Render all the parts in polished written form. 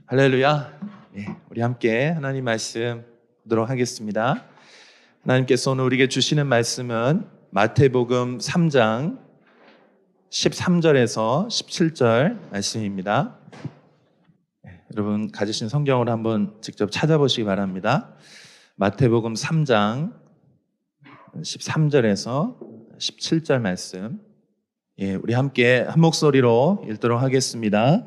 할렐루야. 우리 함께 하나님 말씀 보도록 하겠습니다. 하나님께서 오늘 우리에게 주시는 말씀은 마태복음 3장 13절에서 17절 말씀입니다. 여러분 가지신 성경을 한번 직접 찾아보시기 바랍니다. 마태복음 3장 13절에서 17절 말씀. 우리 함께 한 목소리로 읽도록 하겠습니다.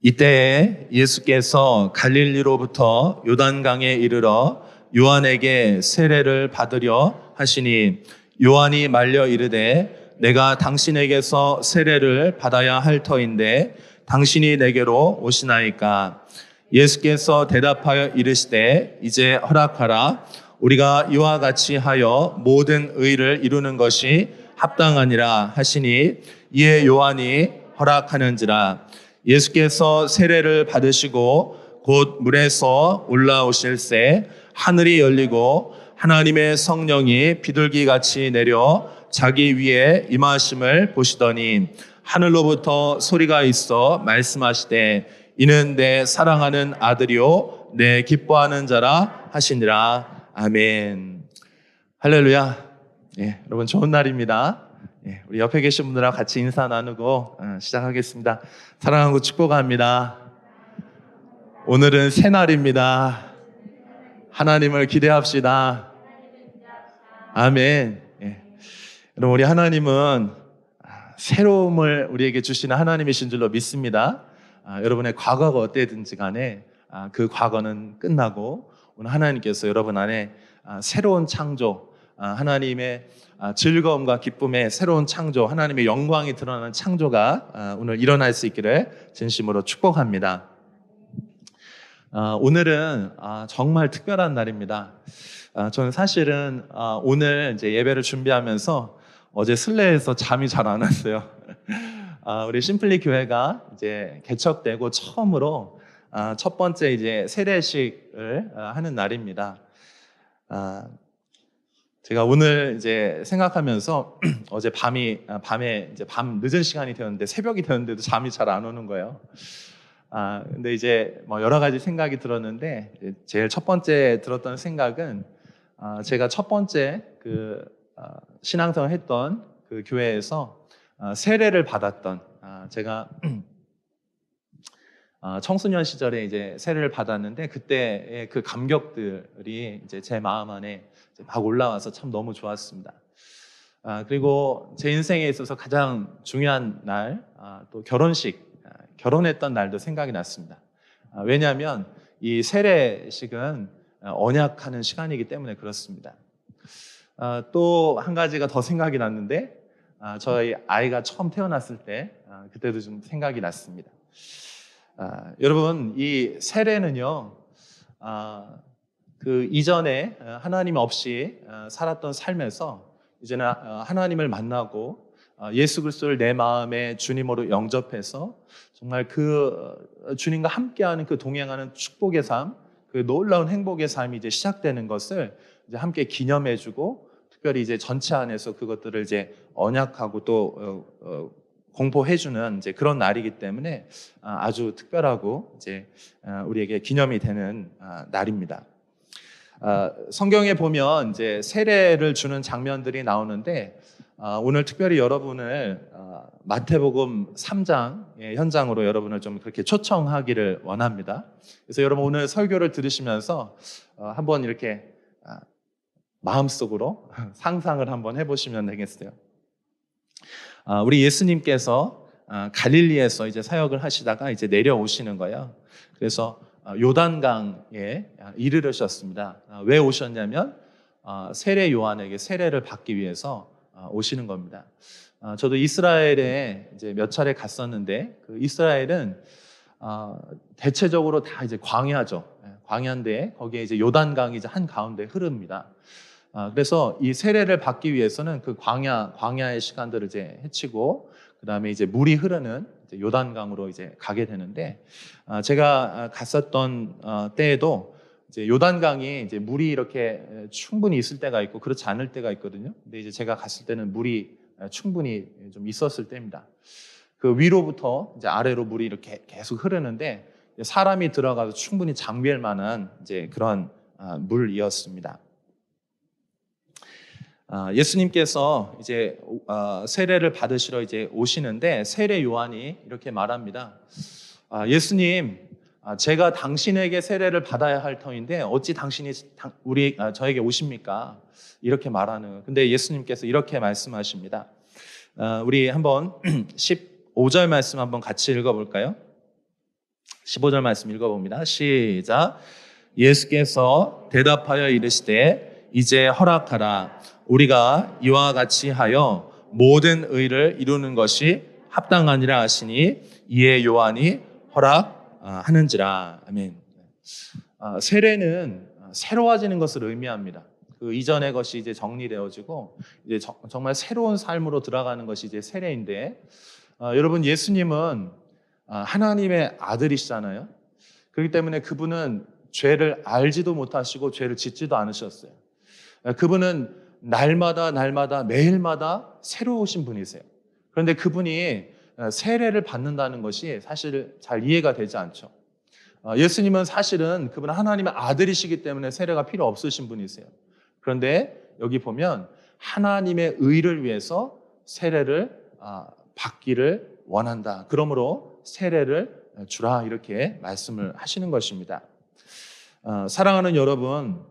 이때에 예수께서 갈릴리로부터 요단강에 이르러 요한에게 세례를 받으려 하시니 요한이 말려 이르되 내가 당신에게서 세례를 받아야 할 터인데 당신이 내게로 오시나이까. 예수께서 대답하여 이르시되 이제 허락하라. 우리가 이와 같이 하여 모든 의를 이루는 것이 합당하니라 하시니 이에 요한이 허락하는지라. 예수께서 세례를 받으시고 곧 물에서 올라오실새 하늘이 열리고 하나님의 성령이 비둘기같이 내려 자기 위에 임하심을 보시더니 하늘로부터 소리가 있어 말씀하시되 이는 내 사랑하는 아들이요 내 기뻐하는 자라 하시니라. 아멘. 할렐루야. 여러분 좋은 날입니다. 우리 옆에 계신 분들하고 같이 인사 나누고 시작하겠습니다. 사랑하고 축복합니다. 오늘은 새 날입니다. 하나님을 기대합시다. 아멘. 여러분 우리 하나님은 새로움을 우리에게 주시는 하나님이신 줄로 믿습니다. 여러분의 과거가 어때든지 간에 그 과거는 끝나고 오늘 하나님께서 여러분 안에 새로운 창조, 하나님의 즐거움과 기쁨의 새로운 창조, 하나님의 영광이 드러나는 창조가 오늘 일어날 수 있기를 진심으로 축복합니다. 오늘은 정말 특별한 날입니다. 저는 사실은 오늘 이제 예배를 준비하면서 어제 슬레에서 잠이 잘 안 왔어요. 우리 심플리 교회가 이제 개척되고 처음으로 첫 번째 이제 세례식을 하는 날입니다. 제가 오늘 이제 생각하면서 어제 밤에 이제 밤 늦은 시간이 되었는데 새벽이 되었는데도 잠이 잘 안 오는 거예요. 근데 이제 뭐 여러 가지 생각이 들었는데 제일 첫 번째 들었던 생각은 제가 첫 번째 신앙생활 했던 그 교회에서 세례를 받았던 제가 청소년 시절에 이제 세례를 받았는데 그때의 그 감격들이 이제 제 마음 안에 막 올라와서 참 너무 좋았습니다. 그리고 제 인생에 있어서 가장 중요한 날, 또 결혼했던 날도 생각이 났습니다. 왜냐하면 이 세례식은 언약하는 시간이기 때문에 그렇습니다. 또 한 가지가 더 생각이 났는데 저희 아이가 처음 태어났을 때 그때도 좀 생각이 났습니다. 여러분 이 세례는요 그 이전에 하나님 없이 살았던 삶에서 이제는 하나님을 만나고 예수 그리스도를 내 마음의 주님으로 영접해서 정말 그 주님과 함께하는 그 동행하는 축복의 삶, 그 놀라운 행복의 삶이 이제 시작되는 것을 이제 함께 기념해주고 특별히 이제 전체 안에서 그것들을 이제 언약하고 또 공포해주는 이제 그런 날이기 때문에 아주 특별하고 이제 우리에게 기념이 되는 날입니다. 성경에 보면 이제 세례를 주는 장면들이 나오는데 오늘 특별히 여러분을 마태복음 3장의 현장으로 여러분을 좀 그렇게 초청하기를 원합니다. 그래서 여러분 오늘 설교를 들으시면서 한번 이렇게 마음속으로 상상을 한번 해보시면 되겠어요. 우리 예수님께서 갈릴리에서 이제 사역을 하시다가 이제 내려오시는 거예요. 그래서 요단강에 이르르셨습니다. 왜 오셨냐면 세례 요한에게 세례를 받기 위해서 오시는 겁니다. 저도 이스라엘에 이제 몇 차례 갔었는데 그 이스라엘은 대체적으로 다 이제 광야죠. 광야인데 거기에 이제 요단강이 이제 한 가운데 흐릅니다. 그래서 이 세례를 받기 위해서는 그 광야의 시간들을 이제 헤치고 그 다음에 이제 물이 흐르는 이제 요단강으로 이제 가게 되는데 제가 갔었던 때에도 이제 요단강이 이제 물이 이렇게 충분히 있을 때가 있고 그렇지 않을 때가 있거든요. 근데 이제 제가 갔을 때는 물이 충분히 좀 있었을 때입니다. 그 위로부터 이제 아래로 물이 이렇게 계속 흐르는데 사람이 들어가서 충분히 장비할 만한 이제 그런 물이었습니다. 예수님께서 이제 세례를 받으시러 이제 오시는데 세례 요한이 이렇게 말합니다. 예수님, 제가 당신에게 세례를 받아야 할 터인데 어찌 당신이 저에게 오십니까? 이렇게 말하는. 근데 예수님께서 이렇게 말씀하십니다. 우리 한번 15절 말씀 한번 같이 읽어볼까요? 15절 말씀 읽어봅니다. 시작. 예수께서 대답하여 이르시되 이제 허락하라. 우리가 이와 같이 하여 모든 의를 이루는 것이 합당하니라 하시니 이에 요한이 허락하는지라. 아멘. 세례는 새로워지는 것을 의미합니다. 그 이전의 것이 이제 정리되어지고 이제 정말 새로운 삶으로 들어가는 것이 이제 세례인데, 여러분 예수님은 하나님의 아들이시잖아요. 그렇기 때문에 그분은 죄를 알지도 못하시고 죄를 짓지도 않으셨어요. 그분은 날마다 매일마다 새로우신 분이세요. 그런데 그분이 세례를 받는다는 것이 사실 잘 이해가 되지 않죠. 예수님은 사실은 그분은 하나님의 아들이시기 때문에 세례가 필요 없으신 분이세요. 그런데 여기 보면 하나님의 의를 위해서 세례를 받기를 원한다. 그러므로 세례를 주라 이렇게 말씀을 하시는 것입니다. 사랑하는 여러분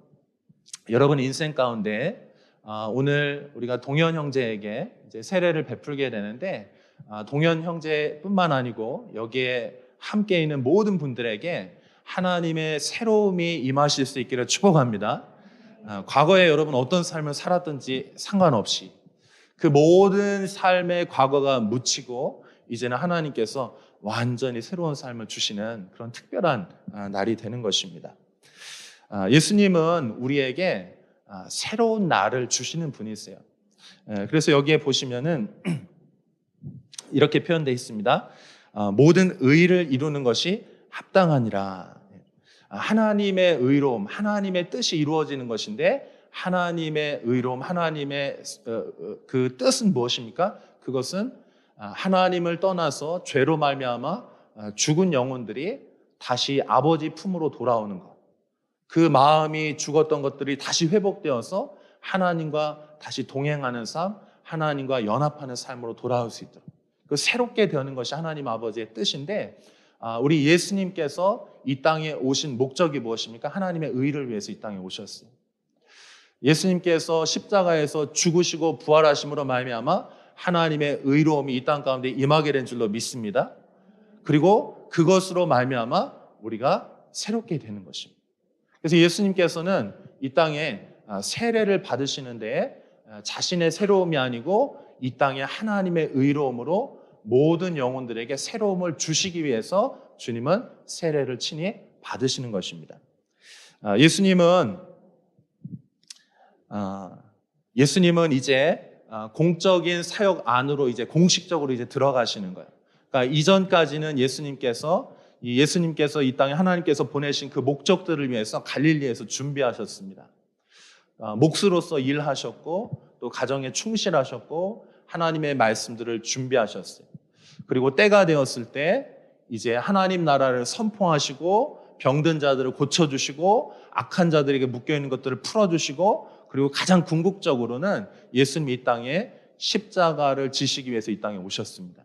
인생 가운데 오늘 우리가 동현 형제에게 이제 세례를 베풀게 되는데, 동현 형제뿐만 아니고 여기에 함께 있는 모든 분들에게 하나님의 새로움이 임하실 수 있기를 축복합니다. 과거에 여러분 어떤 삶을 살았든지 상관없이 그 모든 삶의 과거가 묻히고 이제는 하나님께서 완전히 새로운 삶을 주시는 그런 특별한 날이 되는 것입니다. 예수님은 우리에게 새로운 날을 주시는 분이세요. 그래서 여기에 보시면은 이렇게 표현되어 있습니다. 모든 의를 이루는 것이 합당하니라. 하나님의 의로움, 하나님의 뜻이 이루어지는 것인데, 하나님의 의로움, 하나님의 그 뜻은 무엇입니까? 그것은 하나님을 떠나서 죄로 말미암아 죽은 영혼들이 다시 아버지 품으로 돌아오는 것. 그 마음이 죽었던 것들이 다시 회복되어서 하나님과 다시 동행하는 삶, 하나님과 연합하는 삶으로 돌아올 수 있도록 그 새롭게 되는 것이 하나님 아버지의 뜻인데, 우리 예수님께서 이 땅에 오신 목적이 무엇입니까? 하나님의 의를 위해서 이 땅에 오셨어요. 예수님께서 십자가에서 죽으시고 부활하심으로 말미암아 하나님의 의로움이 이 땅 가운데 임하게 된 줄로 믿습니다. 그리고 그것으로 말미암아 우리가 새롭게 되는 것입니다. 그래서 예수님께서는 이 땅에 세례를 받으시는데 자신의 새로움이 아니고 이 땅에 하나님의 의로움으로 모든 영혼들에게 새로움을 주시기 위해서 주님은 세례를 친히 받으시는 것입니다. 예수님은 이제 공적인 사역 안으로 이제 공식적으로 이제 들어가시는 거예요. 그러니까 이전까지는 예수님께서 이 땅에 하나님께서 보내신 그 목적들을 위해서 갈릴리에서 준비하셨습니다. 목수로서 일하셨고 또 가정에 충실하셨고 하나님의 말씀들을 준비하셨어요. 그리고 때가 되었을 때 이제 하나님 나라를 선포하시고 병든 자들을 고쳐주시고 악한 자들에게 묶여있는 것들을 풀어주시고, 그리고 가장 궁극적으로는 예수님이 이 땅에 십자가를 지시기 위해서 이 땅에 오셨습니다.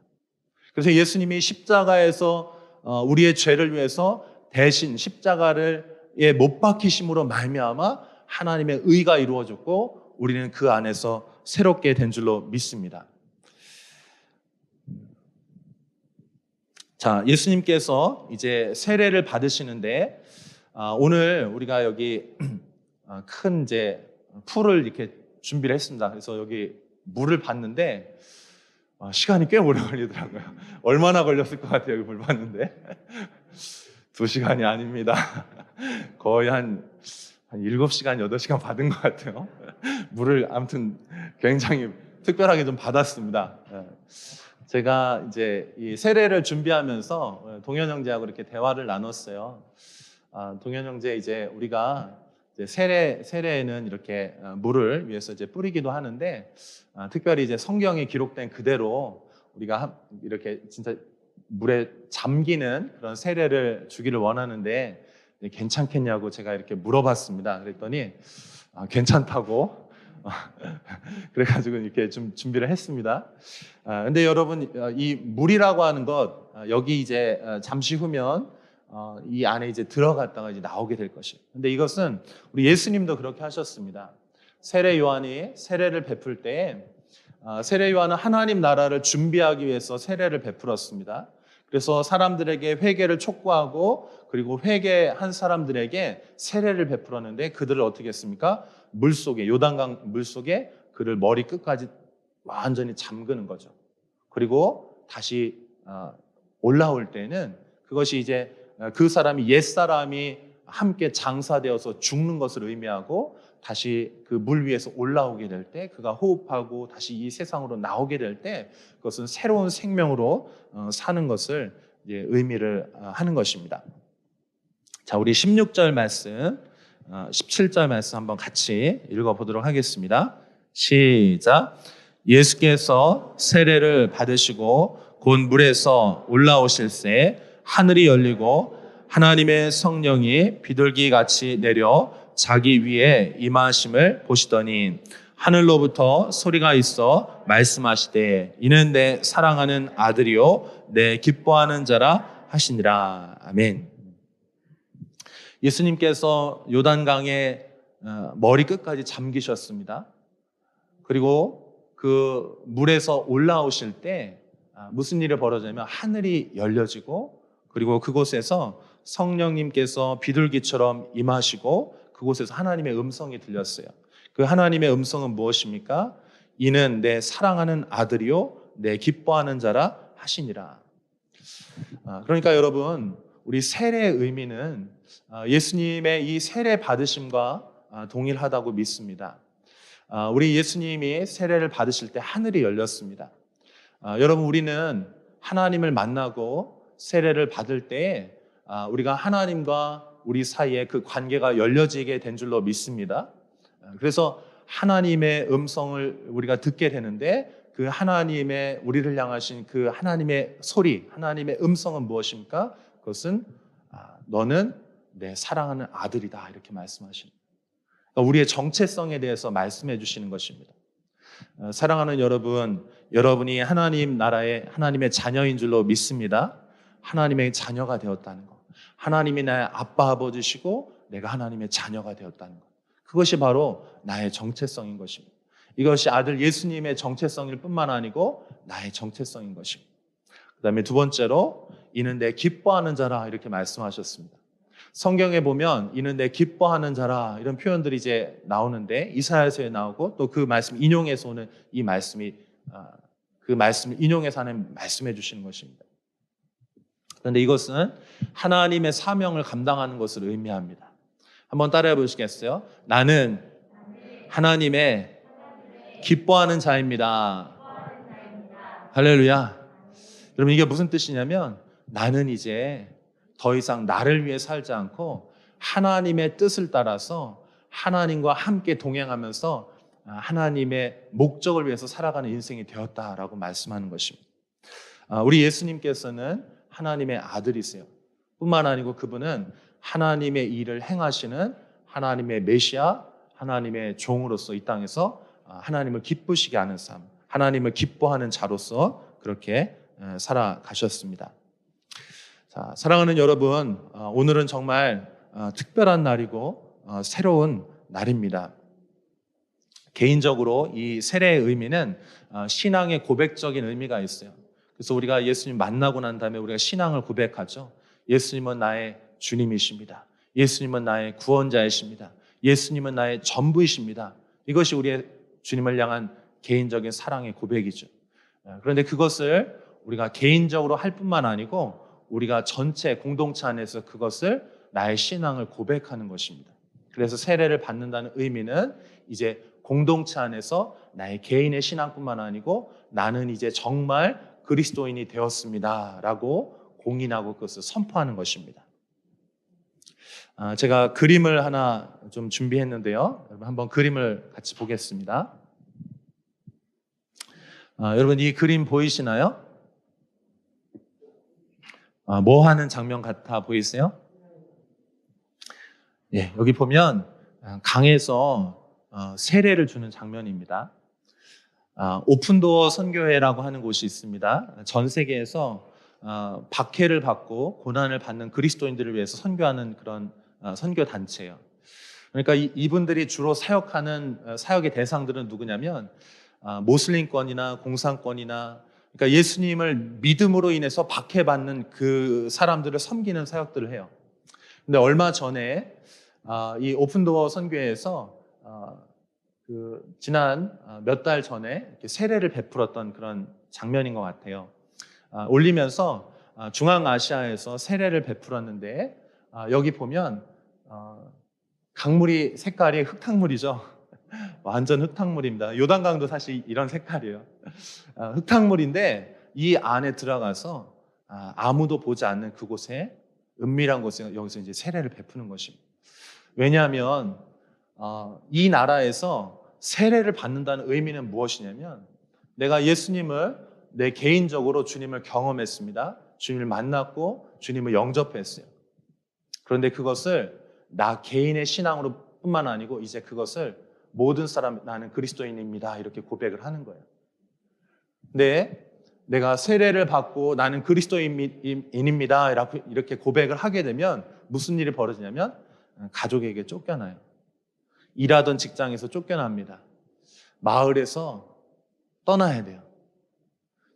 그래서 예수님이 십자가에서 우리의 죄를 위해서 대신 십자가를 못 박히심으로 말미암아 하나님의 의가 이루어졌고 우리는 그 안에서 새롭게 된 줄로 믿습니다. 자, 예수님께서 이제 세례를 받으시는데, 오늘 우리가 여기 큰 이제 풀을 이렇게 준비를 했습니다. 그래서 여기 물을 봤는데 시간이 꽤 오래 걸리더라고요. 얼마나 걸렸을 것 같아요, 여기 물 봤는데. 2시간이 아닙니다. 거의 한 7시간, 8시간 받은 것 같아요. 물을 아무튼 굉장히 특별하게 좀 받았습니다. 제가 이제 이 세례를 준비하면서 동현 형제하고 이렇게 대화를 나눴어요. 동현 형제 이제 우리가 이제 세례에는 이렇게 물을 위해서 이제 뿌리기도 하는데, 특별히 이제 성경에 기록된 그대로 우리가 이렇게 진짜 물에 잠기는 그런 세례를 주기를 원하는데 괜찮겠냐고 제가 이렇게 물어봤습니다. 그랬더니 괜찮다고 그래가지고 이렇게 좀 준비를 했습니다. 근데 여러분 이 물이라고 하는 것 여기 이제 잠시 후면 이 안에 이제 들어갔다가 이제 나오게 될 것이에요. 근데 이것은 우리 예수님도 그렇게 하셨습니다. 세례 요한이 세례를 베풀 때 세례 요한은 하나님 나라를 준비하기 위해서 세례를 베풀었습니다. 그래서 사람들에게 회개를 촉구하고 그리고 회개한 사람들에게 세례를 베풀었는데 그들을 어떻게 했습니까? 물속에 요단강 물속에 그를 머리 끝까지 완전히 잠그는 거죠. 그리고 다시 올라올 때는 그것이 이제 그 사람이 옛사람이 함께 장사되어서 죽는 것을 의미하고 다시 그 물 위에서 올라오게 될 때 그가 호흡하고 다시 이 세상으로 나오게 될 때 그것은 새로운 생명으로 사는 것을 이제 의미를 하는 것입니다. 자, 우리 16절 말씀, 17절 말씀 한번 같이 읽어보도록 하겠습니다. 시작. 예수께서 세례를 받으시고 곧 물에서 올라오실새 하늘이 열리고 하나님의 성령이 비둘기같이 내려 자기 위에 임하심을 보시더니 하늘로부터 소리가 있어 말씀하시되 이는 내 사랑하는 아들이요 내 기뻐하는 자라 하시니라. 아멘. 예수님께서 요단강에 머리 끝까지 잠기셨습니다. 그리고 그 물에서 올라오실 때 무슨 일이 벌어지냐면 하늘이 열려지고 그리고 그곳에서 성령님께서 비둘기처럼 임하시고 그곳에서 하나님의 음성이 들렸어요. 그 하나님의 음성은 무엇입니까? 이는 내 사랑하는 아들이요 내 기뻐하는 자라 하시니라. 그러니까 여러분 우리 세례의 의미는 예수님의 이 세례 받으심과 동일하다고 믿습니다. 우리 예수님이 세례를 받으실 때 하늘이 열렸습니다. 여러분 우리는 하나님을 만나고 세례를 받을 때 우리가 하나님과 우리 사이에 그 관계가 열려지게 된 줄로 믿습니다. 그래서 하나님의 음성을 우리가 듣게 되는데 그 하나님의 우리를 향하신 그 하나님의 소리, 하나님의 음성은 무엇입니까? 그것은 너는 내 사랑하는 아들이다 이렇게 말씀하십니다. 그러니까 우리의 정체성에 대해서 말씀해 주시는 것입니다. 사랑하는 여러분, 여러분이 하나님 나라의 하나님의 자녀인 줄로 믿습니다. 하나님의 자녀가 되었다는 것. 하나님이 나의 아빠 아버지시고 내가 하나님의 자녀가 되었다는 것. 그것이 바로 나의 정체성인 것입니다. 이것이 아들 예수님의 정체성일 뿐만 아니고 나의 정체성인 것입니다. 그 다음에 두 번째로 이는 내 기뻐하는 자라 이렇게 말씀하셨습니다. 성경에 보면 이는 내 기뻐하는 자라 이런 표현들이 이제 나오는데 이사야서에 나오고 또 그 말씀 인용해서 오는 이 말씀이 그 말씀을 인용해서 하는 말씀해 주시는 것입니다. 그런데 이것은 하나님의 사명을 감당하는 것을 의미합니다. 한번 따라해 보시겠어요? 나는 하나님의 기뻐하는 자입니다. 할렐루야. 여러분 이게 무슨 뜻이냐면 나는 이제 더 이상 나를 위해 살지 않고 하나님의 뜻을 따라서 하나님과 함께 동행하면서 하나님의 목적을 위해서 살아가는 인생이 되었다라고 말씀하는 것입니다. 우리 예수님께서는 하나님의 아들이세요. 뿐만 아니고 그분은 하나님의 일을 행하시는 하나님의 메시아, 하나님의 종으로서 이 땅에서 하나님을 기쁘시게 하는 삶, 하나님을 기뻐하는 자로서 그렇게 살아가셨습니다. 자, 사랑하는 여러분, 오늘은 정말 특별한 날이고 새로운 날입니다. 개인적으로 이 세례의 의미는 신앙의 고백적인 의미가 있어요. 그래서 우리가 예수님 만나고 난 다음에 우리가 신앙을 고백하죠. 예수님은 나의 주님이십니다. 예수님은 나의 구원자이십니다. 예수님은 나의 전부이십니다. 이것이 우리의 주님을 향한 개인적인 사랑의 고백이죠. 그런데 그것을 우리가 개인적으로 할 뿐만 아니고 우리가 전체 공동체 안에서 그것을 나의 신앙을 고백하는 것입니다. 그래서 세례를 받는다는 의미는 이제 공동체 안에서 나의 개인의 신앙뿐만 아니고 나는 이제 정말 그리스도인이 되었습니다 라고 공인하고 그것을 선포하는 것입니다. 제가 그림을 하나 좀 준비했는데요. 여러분 한번 그림을 같이 보겠습니다. 여러분 이 그림 보이시나요? 뭐 하는 장면 같아 보이세요? 예, 여기 보면 강에서 세례를 주는 장면입니다. 오픈도어 선교회라고 하는 곳이 있습니다. 전 세계에서 박해를 받고 고난을 받는 그리스도인들을 위해서 선교하는 그런 선교 단체예요. 그러니까 이분들이 주로 사역하는 사역의 대상들은 누구냐면 모슬림권이나 공산권이나, 그러니까 예수님을 믿음으로 인해서 박해받는 그 사람들을 섬기는 사역들을 해요. 근데 얼마 전에 이 오픈도어 선교회에서 지난 몇 달 전에 이렇게 세례를 베풀었던 그런 장면인 것 같아요. 올리면서 중앙아시아에서 세례를 베풀었는데 여기 보면 강물이 색깔이 흙탕물이죠. 완전 흙탕물입니다. 요단강도 사실 이런 색깔이에요. 흙탕물인데 이 안에 들어가서 아무도 보지 않는 그곳에, 은밀한 곳에 여기서 이제 세례를 베푸는 것입니다. 왜냐하면 이 나라에서 세례를 받는다는 의미는 무엇이냐면, 내가 예수님을 내 개인적으로 주님을 경험했습니다. 주님을 만났고 주님을 영접했어요. 그런데 그것을 나 개인의 신앙으로 뿐만 아니고 이제 그것을 모든 사람, 나는 그리스도인입니다, 이렇게 고백을 하는 거예요. 근데 내가 세례를 받고 나는 그리스도인입니다 이렇게 고백을 하게 되면 무슨 일이 벌어지냐면 가족에게 쫓겨나요. 일하던 직장에서 쫓겨납니다. 마을에서 떠나야 돼요.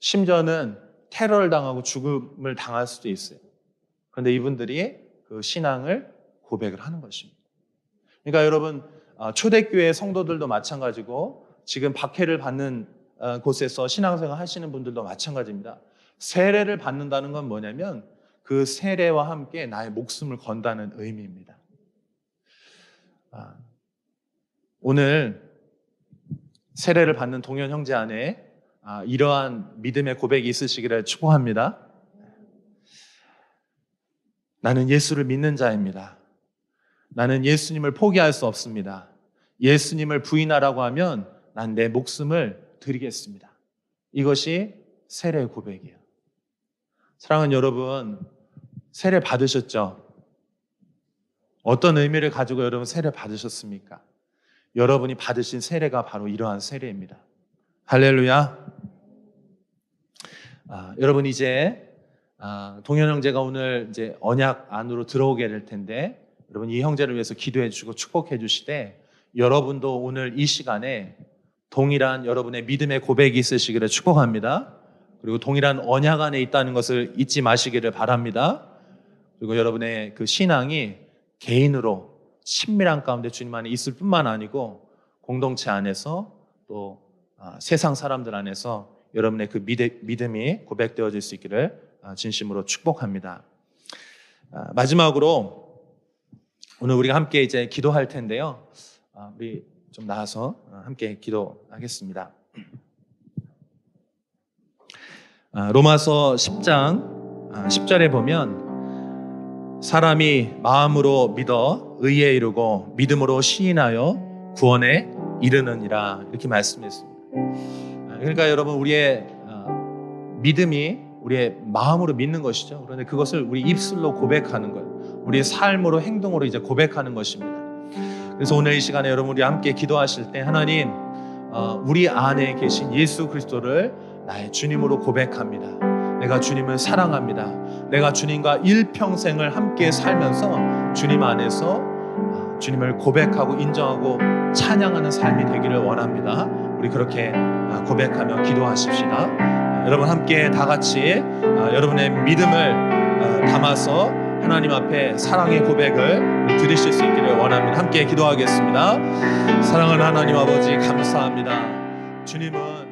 심지어는 테러를 당하고 죽음을 당할 수도 있어요. 그런데 이분들이 그 신앙을 고백을 하는 것입니다. 그러니까 여러분, 초대교회 성도들도 마찬가지고 지금 박해를 받는 곳에서 신앙생활 하시는 분들도 마찬가지입니다. 세례를 받는다는 건 뭐냐면 그 세례와 함께 나의 목숨을 건다는 의미입니다. 오늘 세례를 받는 동현 형제 안에 이러한 믿음의 고백이 있으시기를 축복합니다. 나는 예수를 믿는 자입니다. 나는 예수님을 포기할 수 없습니다. 예수님을 부인하라고 하면 난 내 목숨을 드리겠습니다. 이것이 세례의 고백이에요. 사랑하는 여러분, 세례 받으셨죠? 어떤 의미를 가지고 여러분 세례 받으셨습니까? 여러분이 받으신 세례가 바로 이러한 세례입니다. 할렐루야. 여러분, 이제 동현 형제가 오늘 이제 언약 안으로 들어오게 될 텐데, 여러분 이 형제를 위해서 기도해 주시고 축복해 주시되, 여러분도 오늘 이 시간에 동일한 여러분의 믿음의 고백이 있으시기를 축복합니다. 그리고 동일한 언약 안에 있다는 것을 잊지 마시기를 바랍니다. 그리고 여러분의 그 신앙이 개인으로 친밀한 가운데 주님 안에 있을 뿐만 아니고 공동체 안에서 또 세상 사람들 안에서 여러분의 그 믿음이 고백되어질 수 있기를 진심으로 축복합니다. 마지막으로 오늘 우리가 함께 이제 기도할 텐데요. 우리 좀 나와서 함께 기도하겠습니다. 로마서 10장 10절에 보면 사람이 마음으로 믿어 의에 이르고 믿음으로 시인하여 구원에 이르느니라, 이렇게 말씀했습니다. 그러니까 여러분, 우리의 믿음이 우리의 마음으로 믿는 것이죠. 그런데 그것을 우리 입술로 고백하는 거예요. 우리의 삶으로, 행동으로 이제 고백하는 것입니다. 그래서 오늘 이 시간에 여러분 우리 함께 기도하실 때, 하나님, 우리 안에 계신 예수 그리스도를 나의 주님으로 고백합니다. 내가 주님을 사랑합니다. 내가 주님과 일평생을 함께 살면서 주님 안에서 주님을 고백하고 인정하고 찬양하는 삶이 되기를 원합니다. 우리 그렇게 고백하며 기도하십시다. 여러분 함께 다 같이 여러분의 믿음을 담아서 하나님 앞에 사랑의 고백을 드리실 수 있기를 원합니다. 함께 기도하겠습니다. 사랑하는 하나님 아버지, 감사합니다. 주님은